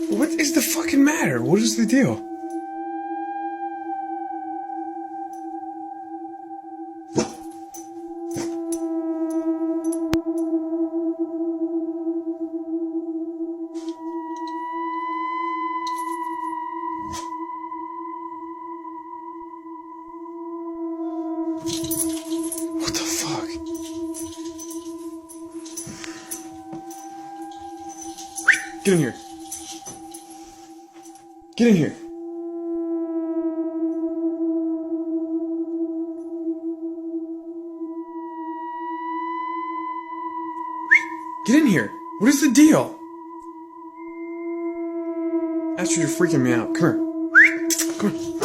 What is the fucking matter? What is the deal? What the fuck? Get in here. Get in here. Get in here. What is the deal? Astrid, you're freaking me out. Come here. Come on.